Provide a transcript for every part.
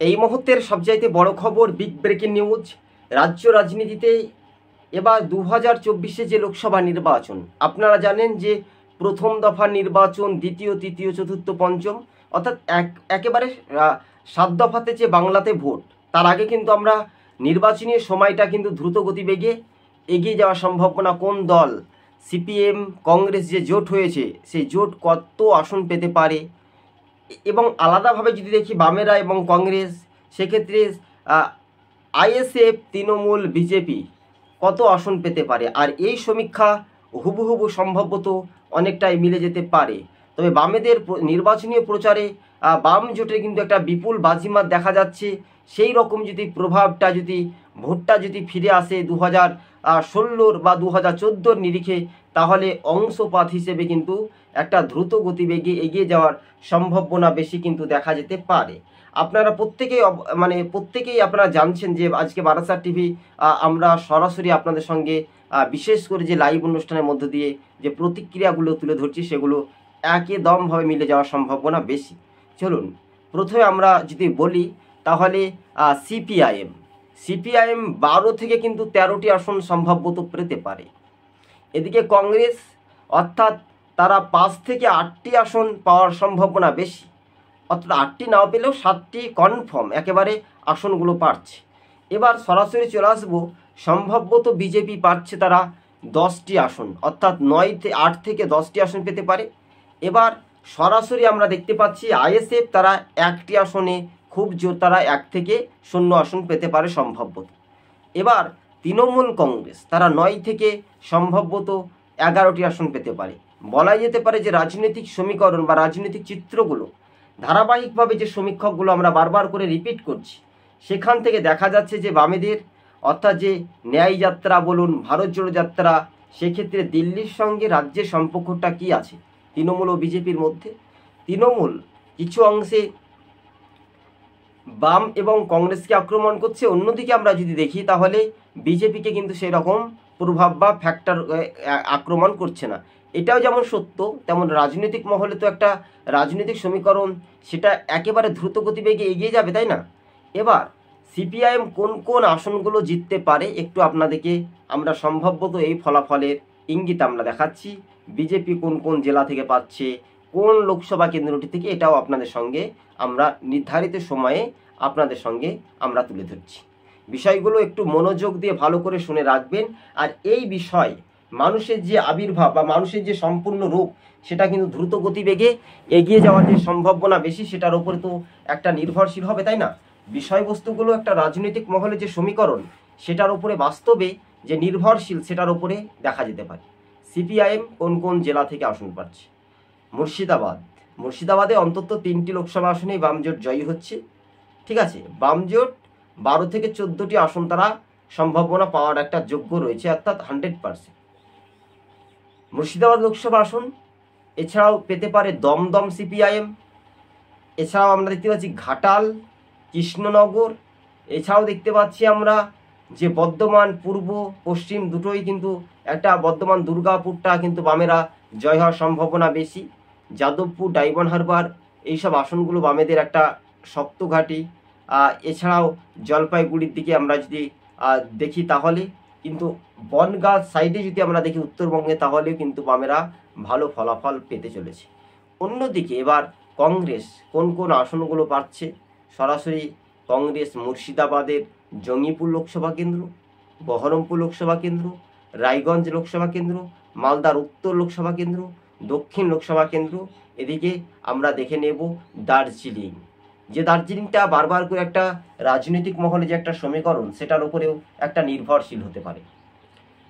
এই মুহূর্তের সবচাইতে বড় খবর, বিগ ব্রেকিং নিউজ। রাজ্য রাজনীতিতে এবার 2024-এ যে লোকসভা নির্বাচন, আপনারা জানেন যে প্রথম দফা নির্বাচন, দ্বিতীয়, তৃতীয়, চতুর্থ, পঞ্চম, অর্থাৎ একেবারে 7 দফাতে যে বাংলাতে ভোট, তার আগে কিন্তু আমরা নির্বাচনী সময়টা কিন্তু দ্রুত গতিবেগে এগিয়ে যাওয়ার সম্ভাবনা। কোন দল, সিপিএম কংগ্রেস যে জোট হয়েছে, সেই জোট কত আসন পেতে পারে, এবং আলাদাভাবে যদি দেখি বামেরা এবং কংগ্রেস, সেক্ষেত্রে আইএসএফ, তৃণমূল, বিজেপি কত আসন পেতে পারে। আর এই সমীক্ষা হুবহু সম্ভবত অনেকটাই মিলে যেতে পারে। তবে বামেদের নির্বাচনী প্রচারে বাম জোটের কিন্তু একটা বিপুল বাজিমাত দেখা যাচ্ছে। সেই রকম যদি প্রভাবটা, যদি ভোটটা যদি ফিরে আসে 2016 বা 2014 নিরিখে, তাহলে অংশপাত হিসেবে কিন্তু একটা দ্রুত গতিবেগে এগিয়ে যাওয়ার সম্ভাবনা বেশি কিন্তু দেখা যেতে পারে। আপনারা প্রত্যেকেই আপনারা জানছেন যে আজকে বারাসাত টিভি আমরা সরাসরি আপনাদের সঙ্গে বিশেষ করে যে লাইভ অনুষ্ঠানের মধ্য দিয়ে যে প্রতিক্রিয়াগুলো তুলে ধরছি, সেগুলো একদমভাবে মিলে যাওয়ার সম্ভাবনা বেশি। চলুন প্রথমে আমরা যদি বলি, তাহলে সিপিআইএম 12 থেকে কিন্তু 13টি আসন সম্ভাব্যত পেতে পারে। এদিকে কংগ্রেস, অর্থাৎ তারা 5 থেকে 8টি আসন পাওয়ার সম্ভাবনা বেশি, অর্থাৎ 8টি নাও পেলেও 7টি কনফার্ম একেবারে আসনগুলো পাচ্ছে। এবার সরাসরি চলে আসবো, সম্ভবত বিজেপি পাচ্ছে তারা 10টি আসন, অর্থাৎ 8 থেকে 10টি আসন পেতে পারে। এবার সরাসরি আমরা দেখতে পাচ্ছি আইএসএফ তারা 1টি আসনে খুব জোর, তারা 1 থেকে 0 আসন পেতে পারে সম্ভবত। এবার তৃণমূল কংগ্রেস তারা 9 থেকে সম্ভবত 11টি আসন পেতে পারে। বলাই যেতে পারে যে রাজনৈতিক সমীকরণ বা রাজনৈতিক চিত্রগুলো ধারাবাহিকভাবে যে সমীক্ষকগুলো আমরা বারবার করে রিপিট করছি, সেখান থেকে দেখা যাচ্ছে যে বামেদের, অর্থাৎ যে ন্যায় যাত্রা বলুন, ভারত জোড়ো যাত্রা, সেক্ষেত্রে দিল্লির সঙ্গে রাজ্যের সম্পর্কটা কি আছে তৃণমূল ও বিজেপির মধ্যে। তৃণমূল কিছু অংশে বাম এবং কংগ্রেসকে আক্রমণ করছে, অন্যদিকে আমরা যদি দেখি তাহলে বিজেপিকে কিন্তু সেই রকম প্রভাব বা ফ্যাক্টর আক্রমণ করছে না। এটাও যেমন সত্য, তেমন রাজনৈতিক মহলে তো একটা রাজনৈতিক সমীকরণ, সেটা একেবারে দ্রুত গতিবেগে এগিয়ে যাবে, তাই না? এবার সিপিআইএম কোন কোন আসনগুলো জিততে পারে একটু আপনাদেরকে আমরা সম্ভবত এই ফলাফলের ইঙ্গিত আমরা দেখাচ্ছি। বিজেপি কোন কোন জেলা থেকে পাচ্ছে, কোন লোকসভা কেন্দ্রটি থেকে, এটাও আপনাদের সঙ্গে আমরা নির্ধারিত সময়ে আপনাদের সঙ্গে আমরা তুলে ধরছি। বিষয়গুলো একটু মনোযোগ দিয়ে ভালো করে শুনে রাখবেন। আর এই বিষয় মানুষের যে আবির্ভাব বা মানুষের যে সম্পূর্ণ রূপ, সেটা কিন্তু দ্রুত গতিবেগে এগিয়ে যাওয়ার যে সম্ভাবনা বেশি, সেটার উপরে তো একটা নির্ভরশীল হবে, তাই না? বিষয়বস্তুগুলো একটা রাজনৈতিক মহলে যে সমীকরণ, সেটার উপরে বাস্তবে যে নির্ভরশীল, সেটার উপরে দেখা যেতে পারে। সিপিআইএম কোন কোন জেলা থেকে আসন পাচ্ছে। মুর্শিদাবাদে অন্তত 3টি লোকসভা আসনেই বামজোট জয়ী হচ্ছে, ঠিক আছে? বামজোট 12 থেকে 14টি আসন তারা সম্ভাবনা পাওয়ার একটা যোগ্য রয়েছে, অর্থাৎ 100%। মুর্শিদাবাদ লোকসভা আসন, এছাড়াও পেতে পারে দমদম সিপিআইএম, এছাড়াও আমরা দেখতে পাচ্ছি ঘাটাল, কৃষ্ণনগর, এছাড়াও দেখতে পাচ্ছি আমরা যে বর্ধমান পূর্ব পশ্চিম দুটোই কিন্তু একটা, বর্ধমান দুর্গাপুরটা কিন্তু বামেরা জয় হওয়ার সম্ভাবনা বেশি। যাদবপুর, ডায়মন্ড হারবার, এইসব আসনগুলো বামেদের একটা শক্ত ঘাঁটি। এছাড়াও জলপাইগুড়ির দিকে আমরা যদি দেখি, তাহলে কিন্তু বনগাঁ সাইডে যদি আমরা দেখি উত্তরবঙ্গে, তাহলেও কিন্তু বামেরা ভালো ফলাফল পেতে চলেছে। অন্যদিকে এবার কংগ্রেস কোন কোন আসনগুলো পাচ্ছে, সরাসরি কংগ্রেস মুর্শিদাবাদের জঙ্গিপুর লোকসভা কেন্দ্র, বহরমপুর লোকসভা কেন্দ্র, রায়গঞ্জ লোকসভা কেন্দ্র, মালদার উত্তর লোকসভা কেন্দ্র, দক্ষিণ লোকসভা কেন্দ্র। এদিকে আমরা দেখে নেব দার্জিলিং, যে দার্জিলিংটা বারবার করে একটা রাজনৈতিক মহলে যে একটা সমীকরণ, সেটার উপরেও একটা নির্ভরশীল হতে পারে।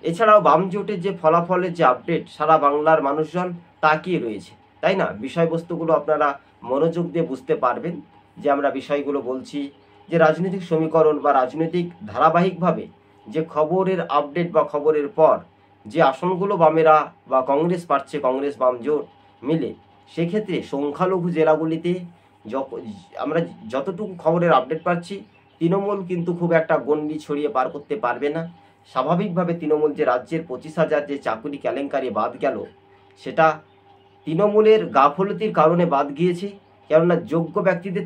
এছাড়াও বাম জোটের যে ফলাফলের যে আপডেট, সারা বাংলার মানুষজন তাকিয়ে রয়েছে, তাই না? বিষয়বস্তুগুলো আপনারা মনোযোগ দিয়ে বুঝতে পারবেন যে আমরা বিষয়গুলো বলছি, যে রাজনৈতিক সমীকরণ বা রাজনৈতিক ধারাবাহিকভাবে যে খবরের আপডেট বা খবরের পর যে আসনগুলো বামেরা বা কংগ্রেস পাচ্ছে, কংগ্রেস বাম জোট মিলে, সেক্ষেত্রে সংখ্যালঘু জেলাগুলিতে আমরা যতটুকু খবরের আপডেট পাচ্ছি, তৃণমূল কিন্তু খুব একটা গণ্ডি ছড়িয়ে পার করতে পারবে না। স্বাভাবিকভাবে তৃণমূল যে রাজ্যের 25,000 যে চাকুরি কেলেঙ্কারি বাদ গেল, সেটা তৃণমূলের গাফলতির কারণে বাদ গিয়েছে। কেননা যোগ্য ব্যক্তিদের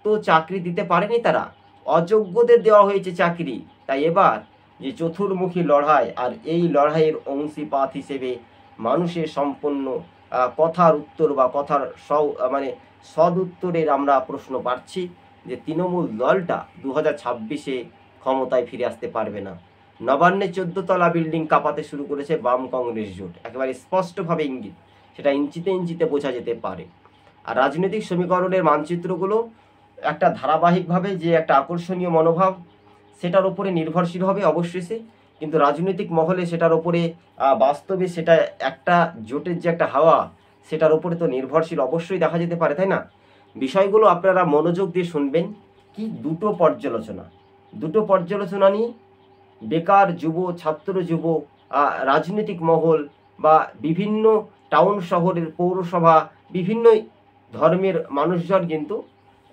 তো তো চাকরি দিতে পারেনি, তারা অযোগ্যদের দেওয়া হয়েছে চাকরি। তাই এবার যে চতুর্মুখী লড়াই, আর এই লড়াইয়ের অংশীপাত হিসেবে মানুষের সম্পূর্ণ কথার উত্তর বা কথার সদ উত্তরের আমরা প্রশ্ন পাচ্ছি যে তৃণমূল দলটা 2026-এ ক্ষমতায় ফিরে আসতে পারবে না। নবান্নে 14 তলা বিল্ডিং কাঁপাতে শুরু করেছে বাম কংগ্রেস জোট, একেবারে স্পষ্টভাবে ইঙ্গিত, সেটা ইঞ্চিতে ইঞ্চিতে বোঝা যেতে পারে। আর রাজনৈতিক সমীকরণের মানচিত্রগুলো একটা ধারাবাহিকভাবে যে একটা আকর্ষণীয় মনোভাব, সেটার উপরে নির্ভরশীল হবে অবশ্যই সে, কিন্তু রাজনৈতিক মহলে সেটার উপরে বাস্তবে সেটা একটা জোটের যে একটা হাওয়া, সেটার উপরে তো নির্ভরশীল অবশ্যই দেখা যেতে পারে, তাই না? বিষয়গুলো আপনারা মনোযোগ দিয়ে শুনবেন। কি দুটো পর্যালোচনা নিয়ে বেকার যুব, ছাত্র যুব, রাজনৈতিক মহল বা বিভিন্ন টাউন শহরের পৌরসভা, বিভিন্ন ধর্মের মানুষজন কিন্তু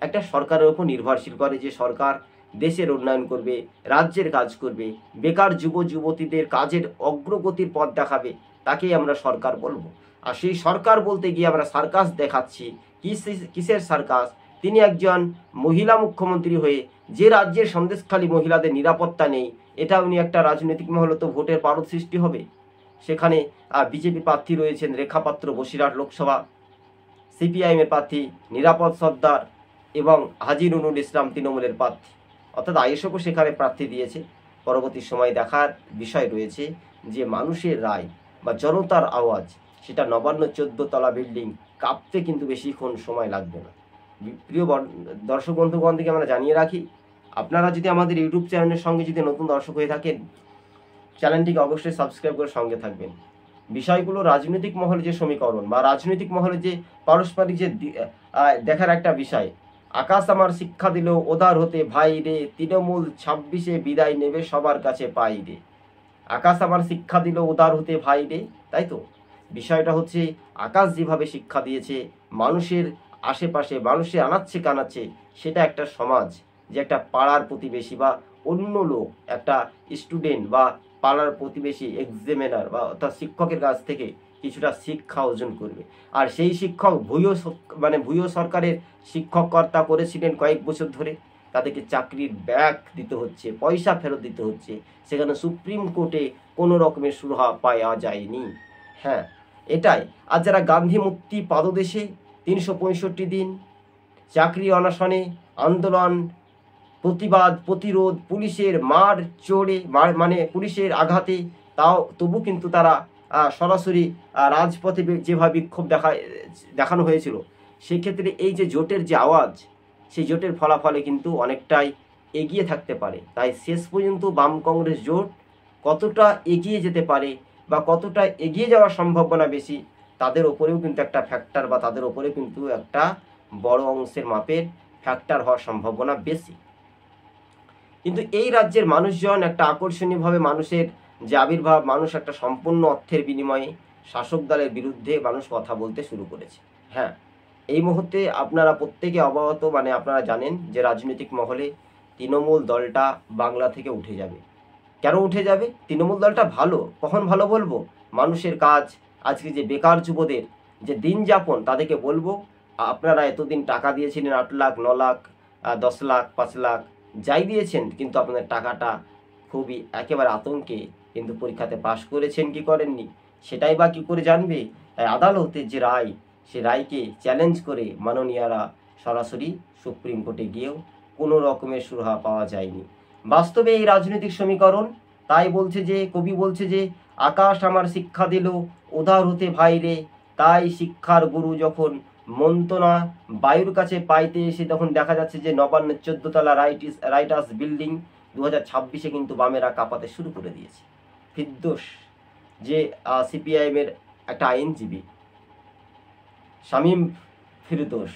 একটা সরকারের উপর নির্ভরশীল করে, যে সরকার দেশের উন্নয়ন করবে, রাজ্যের কাজ করবে, বেকার যুব যুবতীদের কাজের অগ্রগতির পথ দেখাবে, তাকেই আমরা সরকার বলবো। আর সেই সরকার বলতে গিয়ে আমরা সার্কাস দেখাচ্ছি। কিসের সার্কাস? তিনি একজন মহিলা মুখ্যমন্ত্রী হয়ে যে রাজ্যের সন্দেশখালী মহিলাদের নিরাপত্তা নেই, এটা উনি একটা রাজনৈতিক মহলে তো ভোটের পারদ সৃষ্টি হবে। সেখানে বিজেপি প্রার্থী রয়েছেন রেখা পাত্র বসিরহাট লোকসভা, সিপিআইএমের প্রার্থী নিরাপদ সর্দার এবং হাজি নুরুল ইসলাম তৃণমূলের প্রার্থী, অর্থাৎ আইএসএফও সেখানে প্রার্থী দিয়েছে। পরবর্তী সময় দেখার বিষয় রয়েছে যে মানুষের রায় বা জনতার আওয়াজ, সেটা নবান্ন 14 তলা বিল্ডিং কাঁপতে কিন্তু বেশিক্ষণ সময় লাগবে না। প্রিয় দর্শক বন্ধুগণ থেকে আমরা জানিয়ে রাখি, আপনারা যদি আমাদের ইউটিউব চ্যানেলের সঙ্গে যদি নতুন দর্শক হয়ে থাকেন, চ্যানেলটিকে অবশ্যই সাবস্ক্রাইব করে সঙ্গে থাকবেন। বিষয়গুলো রাজনৈতিক মহলে যে সমীকরণ বা রাজনৈতিক মহলে যে পারস্পরিক যে দেখার একটা বিষয়। আকাশ আমার শিক্ষা দিল উদার হতে ভাই রে, তৃণমূল 26-এ বিদায় নেবে সবার কাছে পাই রে। আকাশ আমার শিক্ষা দিল উদার হতে ভাই রে, তাই তো? বিষয়টা হচ্ছে আকাশ যেভাবে শিক্ষা দিয়েছে মানুষের আশেপাশে, মানুষে আনাচ্ছে কানাচ্ছে, সেটা একটা সমাজ, যে একটা পাড়ার প্রতিবেশী বা অন্য লোক, একটা স্টুডেন্ট বা পাড়ার প্রতিবেশী এক্সামিনার বা অর্থাৎ শিক্ষকের কাছ থেকে কিছুটা শিক্ষা অর্জন করবে। আর সেই শিক্ষক ভূয়ো সরকারের শিক্ষকতা করেছিলেন কয়েক বছর ধরে, তাদেরকে চাকরির ব্যাক দিতে হচ্ছে, পয়সা ফেরত দিতে হচ্ছে, সেখানে সুপ্রিম কোর্টে কোনো রকমের সুরাহা পাওয়া যায়নি। হ্যাঁ, এটাই। আর যারা গান্ধী মুক্তি পাদদেশে 365 দিন চাকরি অনশনে, আন্দোলন, প্রতিবাদ, প্রতিরোধ, পুলিশের মার চড়ে পুলিশের আঘাতে, তবু কিন্তু তারা সরাসরি রাজপথে যেভাবে বিক্ষোভ দেখানো হয়েছিল, সেক্ষেত্রে এই যে জোটের যে আওয়াজ, সেই জোটের ফলাফলে কিন্তু অনেকটাই এগিয়ে থাকতে পারে। তাই শেষ পর্যন্ত বাম কংগ্রেস জোট কতটা এগিয়ে যেতে পারে বা কতটা এগিয়ে যাওয়ার সম্ভাবনা বেশি, তাদের ওপরেও কিন্তু একটা ফ্যাক্টর বা তাদের ওপরে কিন্তু একটা বড় অংশের মাপের ফ্যাক্টর হওয়ার সম্ভাবনা বেশি। কিন্তু এই রাজ্যের মানুষজন একটা আকর্ষণীয়ভাবে, মানুষের যে আবির্ভাব, মানুষ একটা সম্পূর্ণ অর্থের বিনিময়ে শাসক দলের বিরুদ্ধে মানুষ কথা বলতে শুরু করেছে। হ্যাঁ, এই মুহূর্তে আপনারা প্রত্যেকে অবগত, আপনারা জানেন যে রাজনৈতিক মহলে তৃণমূল দলটা বাংলা থেকে উঠে যাবে। কেন উঠে যাবে? তৃণমূল দলটা ভালো। কখন ভালো বলবো? মানুষের কাজ, আজকে যে বেকার যুবদের যে দিন যাপন, তাদেরকে বলবো আপনারা এতদিন টাকা দিয়েছিলেন 8 লাখ, 9 লাখ, 10 লাখ, 5 লাখ, যাই দিয়েছেন, কিন্তু আপনাদের টাকাটা খুবই একেবারে আতঙ্কে কিন্তু পরীক্ষাতে পাশ করেছেন কি করেননি, সেটাই বা কী করে জানবে? তাই আদালতের যে রায়, সে রায়কে চ্যালেঞ্জ করে মাননীয়রা সরাসরি সুপ্রিম কোর্টে গিয়েও কোনো রকমের সুরাহা পাওয়া যায়নি। বাস্তবে এই রাজনৈতিক সমীকরণ তাই বলছে যে, কবি বলছে যে আকাশ আমার শিক্ষা দিল উদার হতে ভাই রে, তাই শিক্ষার গুরু যখন মন্ত্রণা বায়ুর কাছে পাইতে এসে, তখন দেখা যাচ্ছে যে নবান্নের 14 তলা রাইটার্স বিল্ডিং 2026-এ কিন্তু বামেরা কাঁপাতে শুরু করে দিয়েছে। ফিরদৌস, যে সিপিআইএমের একটা আইনজীবী, শামীম ফিরদৌস,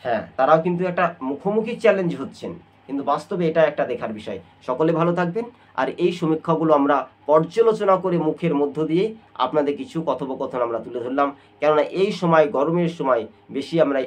হ্যাঁ, তারাও কিন্তু একটা মুখোমুখি চ্যালেঞ্জ হচ্ছেন। কিন্তু বাস্তবে এটা একটা দেখার বিষয়। সকলে ভালো থাকবেন। আর এই সমীক্ষাগুলো আমরা পর্যালোচনা করে মুখের মধ্য দিয়ে আপনাদের কিছু কথোপকথন আমরা তুলে ধরলাম। কেননা এই সময়, গরমের সময় বেশি আমরা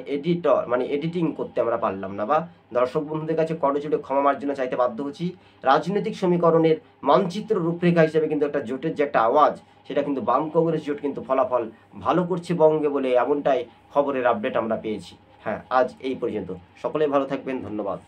এডিটিং করতে আমরা পারলাম না, বা দর্শক বন্ধুদের কাছে করজোড়ে ক্ষমা মার্জনা চাইতে বাধ্য হচ্ছি। রাজনৈতিক সমীকরণের মানচিত্র রূপরেখা হিসেবে কিন্তু একটা জোটের যে একটা আওয়াজ, সেটা কিন্তু বাম কংগ্রেস জোট কিন্তু ফলাফল ভালো করছে বঙ্গে বলে এমনটাই খবরের আপডেট আমরা পেয়েছি। হ্যাঁ, আজ এই পর্যন্ত। সকলে ভালো থাকবেন, ধন্যবাদ।